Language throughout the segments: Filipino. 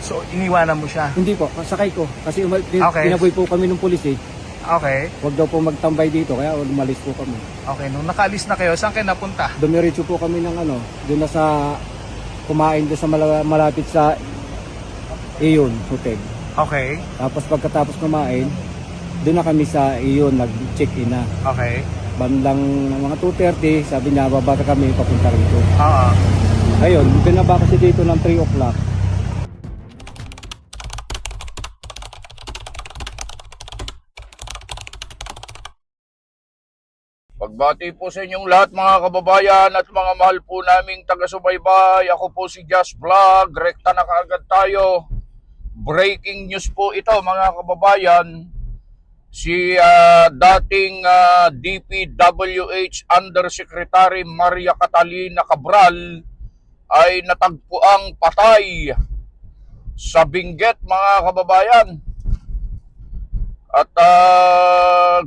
So, iniwanan mo siya? Hindi po, sakay ko. Kasi Okay. tinaboy po kami ng pulis eh. Okay. Huwag daw po magtambay dito, kaya umalis po kami. Okay, nung nakaalis na kayo, saan kayo napunta? Dumiretso po kami ng doon na sa kumain doon sa malapit sa Iyon Hotel. Okay. Tapos pagkatapos kumain, doon na kami sa Iyon, nag-check-in na. Okay. Bandang mga 2:30, sabi niya, babata kami papunta rito. Oo. Ayun, binaba kasi dito ng 3 o'clock. Pagbati po sa inyong lahat mga kababayan at mga mahal po naming taga-subaybay. Ako po si Just Vlog. Rekta na kaagad tayo. Breaking news po ito mga kababayan. Si dating DPWH Undersecretary Maria Catalina Cabral ay natagpuang patay sa Benguet mga kababayan. At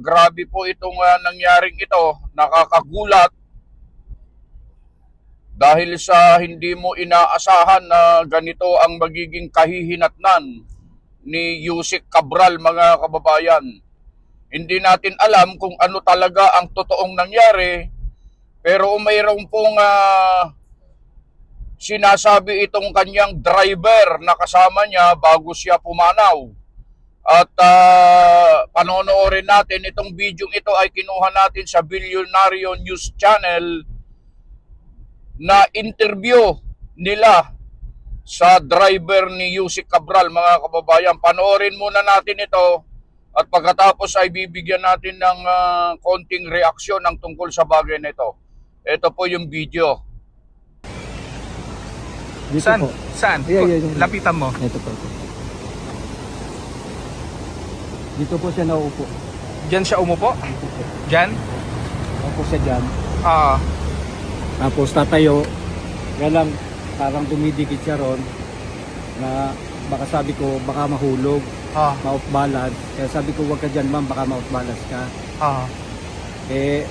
grabe po itong nangyaring ito, nakakagulat dahil sa hindi mo inaasahan na ganito ang magiging kahihinatnan ni Yusek Cabral mga kababayan. Hindi natin alam kung ano talaga ang totoong nangyari, pero mayroon pong sinasabi itong kanyang driver na kasama niya bago siya pumanaw. At panonoorin natin itong video ito ay kinuha natin sa Billionario News Channel na interview nila sa driver ni Yusek Cabral mga kababayan. Panoorin muna natin ito at pagkatapos ay bibigyan natin ng konting reaksyon ng tungkol sa bagay na ito. Ito po yung video. Dito Saan? po. Saan? Yeah. Lapitan mo. Ito po. Dito po siya nauupo. Diyan siya umupo? Dito po. Diyan? Nauupo siya dyan. Oo. Tapos tatayo. Kaya lang, parang dumidikit siya ron. Na baka sabi ko, baka mahulog. Oo. Ma-off balance. Kaya sabi ko, huwag ka dyan ma'am, baka ma-off balance ka. Oo. Eh,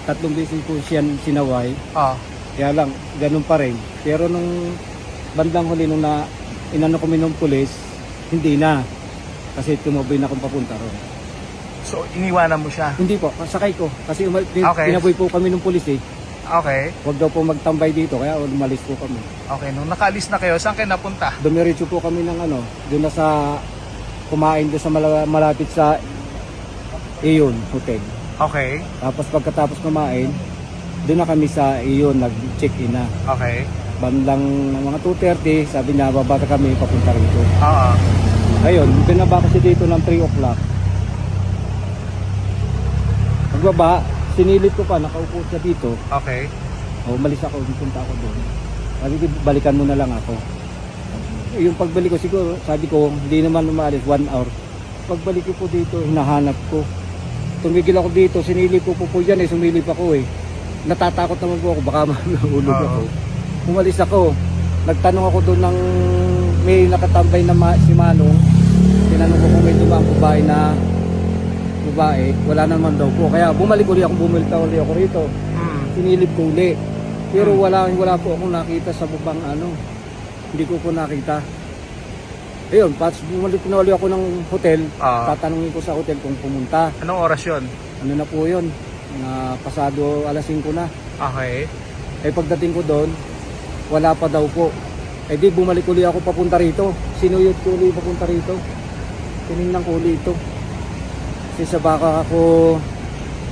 3 beses po siya sinaway. Oo. Kaya lang, ganun pa rin. Pero nung bandang huli, nung inano kami ng pulis, hindi na. Kasi tumaboy na akong papunta ron. So, iniwanan mo siya? Hindi po, sakay ko. Kasi Okay. tinaboy po kami ng pulis eh. Okay. Huwag daw po magtambay dito, kaya umalis po kami. Okay, nung nakaalis na kayo, saan kayo napunta? Dumiretso po kami ng doon na sa kumain doon sa malapit sa Iyon Hotel. Okay. Tapos pagkatapos kumain, doon na kami sa Iyon, nag-check-in na. Okay. Bandang mga 2:30, sabi niya, babata kami papunta rito. Oo. Ayun, binaba kasi dito ng 3 o'clock. Pagbaba, sinilip ko pa, nakaupo siya dito. Okay. Umalis ako, punta ako doon. Sabi ko, balikan mo na lang ako. Yung pagbalik ko siguro, sabi ko, hindi naman umalis, 1 hour. Pagbalik ko po dito, hinahanap ko. Tumigil ako dito, sinilip ko po dyan sumilip ako eh. Natatakot naman po ako, baka mahulog ako. Umalis ako, nagtanong ako doon ng may nakatambay na si Manong. Tinanong ko kung may dumang babae, wala naman daw po. Kaya bumalik uli ako rito. Sinilip ko uli. Pero wala po akong nakita sa bubang hindi ko po nakita. Ayun, bumalik na uli ako ng hotel. Tatanungin ko sa hotel kung pumunta. Anong oras yun? Ano na po yun? Pasado alas 5 na. Okay. Eh pagdating ko doon, wala pa daw po. Eh di bumalik uli ako papunta rito. Sinuyod ko uli papunta rito. Tinignan ko uli ito. Kasi sa baka ako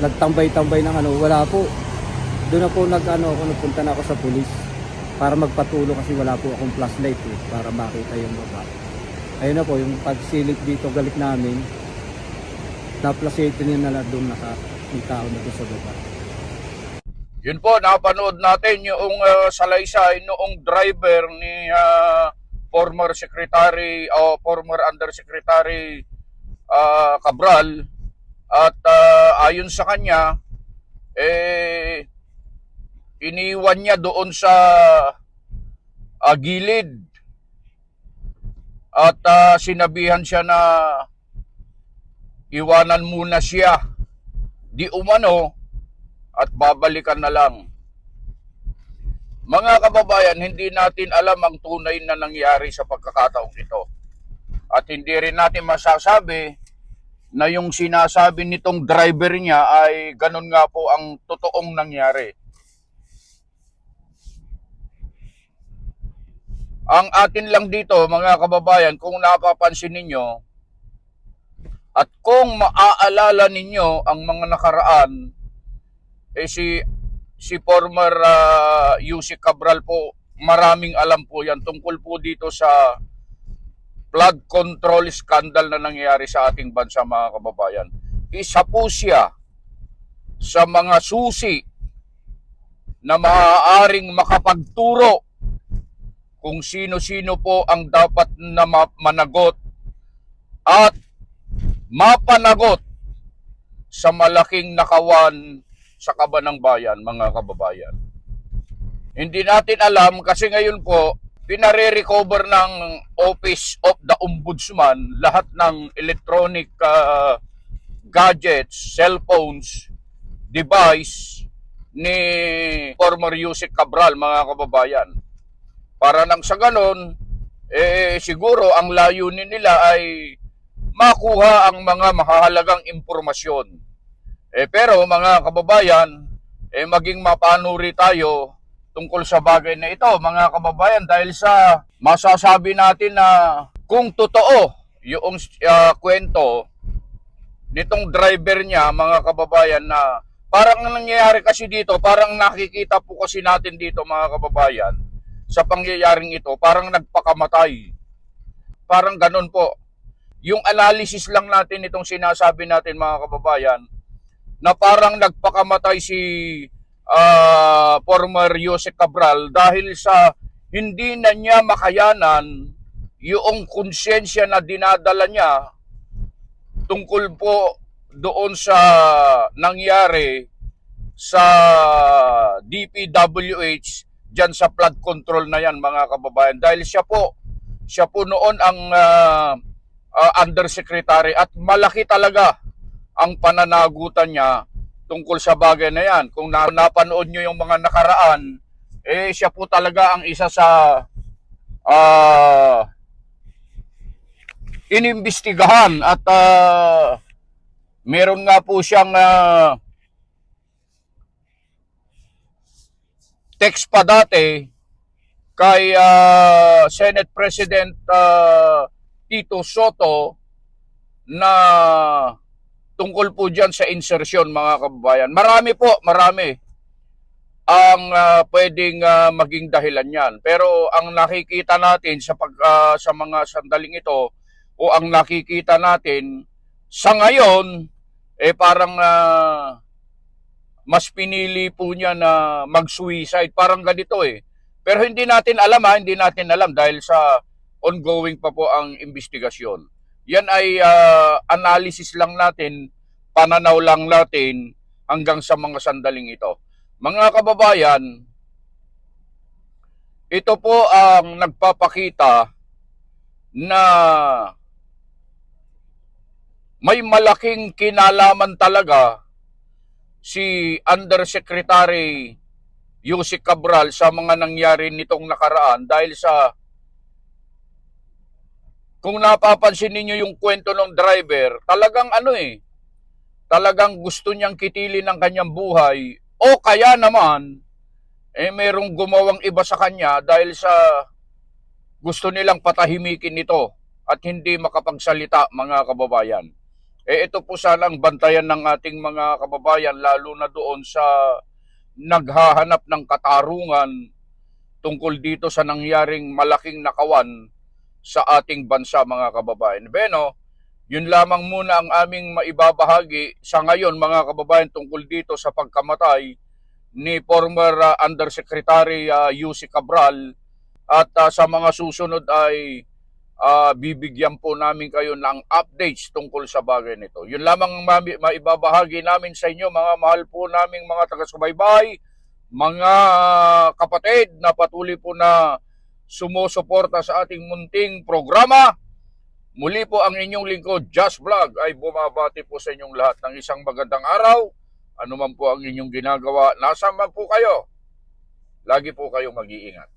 nagtambay-tambay ng wala po. Doon na po nagpunta na ako sa pulis para magpatulo kasi wala po akong flashlight eh, para makita yung baba. Ayun na po, yung pagsilip dito galit namin, na-flashlight niya na doon may tao na doon sa baba. Yun po, napanood natin yung salaysay noong driver ni former secretary o former undersecretary Cabral. At ayon sa kanya, iniwan niya doon sa gilid at sinabihan siya na iwanan muna siya di umano at babalikan na lang. Mga kababayan, hindi natin alam ang tunay na nangyari sa pagkakataong ito. At hindi rin natin masasabi na yung sinasabi nitong driver niya ay ganun nga po ang totoong nangyari. Ang atin lang dito, mga kababayan, kung napapansin ninyo, at kung maaalala ninyo ang mga nakaraan, si former Yusek Cabral po, maraming alam po yan tungkol po dito sa flood control scandal na nangyayari sa ating bansa, mga kababayan. Isa po siya sa mga susi na maaaring makapagturo kung sino-sino po ang dapat na managot at mapanagot sa malaking nakawan sa kaba ng bayan, mga kababayan. Hindi natin alam kasi ngayon po, pinare-recover ng Office of the Ombudsman lahat ng electronic gadgets, cellphones, device ni former Yusek Cabral, mga kababayan. Para nang sa ganon, siguro ang layunin nila ay makuha ang mga mahalagang impormasyon. Pero mga kababayan, maging mapanuri tayo tungkol sa bagay na ito, mga kababayan, dahil sa masasabi natin na kung totoo yung kwento nitong driver niya, mga kababayan, na parang nangyayari kasi dito, parang nakikita po kasi natin dito, mga kababayan, sa pangyayaring ito, parang nagpakamatay. Parang ganun po. Yung analysis lang natin itong sinasabi natin, mga kababayan, na parang nagpakamatay si former Yusek Cabral dahil sa hindi na niya makayanan yung konsyensya na dinadala niya tungkol po doon sa nangyari sa DPWH dyan sa flood control na yan, mga kababayan. Dahil siya po noon ang undersecretary at malaki talaga ang pananagutan niya tungkol sa bagay na yan. Kung napanood nyo yung mga nakaraan, siya po talaga ang isa sa inimbestigahan at meron nga po siyang text pa dati kay Senate President Tito Soto na tungkol po dyan sa insertion, mga kababayan. Marami ang pwedeng maging dahilan yan. Pero ang nakikita natin sa mga sandaling ito, o ang nakikita natin sa ngayon, parang mas pinili po niya na mag-suicide. Parang ganito Pero hindi natin alam dahil sa ongoing pa po ang investigasyon. Yan ay analysis lang natin, pananaw lang natin hanggang sa mga sandaling ito. Mga kababayan, ito po ang nagpapakita na may malaking kinalaman talaga si Undersecretary Yusek Cabral sa mga nangyari nitong nakaraan dahil sa kung napapansin ninyo yung kwento ng driver, talagang talagang gusto niyang kitilin ng kanyang buhay o kaya naman merong gumawang iba sa kanya dahil sa gusto nilang patahimikin ito at hindi makapagsalita, mga kababayan. Ito po sanang bantayan ng ating mga kababayan, lalo na doon sa naghahanap ng katarungan tungkol dito sa nangyaring malaking nakawan sa ating bansa, mga kababayan. Beno, yun lamang muna ang aming maibabahagi sa ngayon, mga kababayan, tungkol dito sa pagkamatay ni former Undersecretary Yusek Cabral. At sa mga susunod ay bibigyan po namin kayo ng updates tungkol sa bagay nito. Yun lamang maibabahagi namin sa inyo, mga mahal po naming mga taga-subaybay, mga kapatid na patuloy po na sumusuporta sa ating munting programa. Muli po ang inyong lingkod, Just Vlog, ay bumabati po sa inyong lahat ng isang magandang araw. Ano man po ang inyong ginagawa, nasaan man po kayo. Lagi po kayong mag-iingat.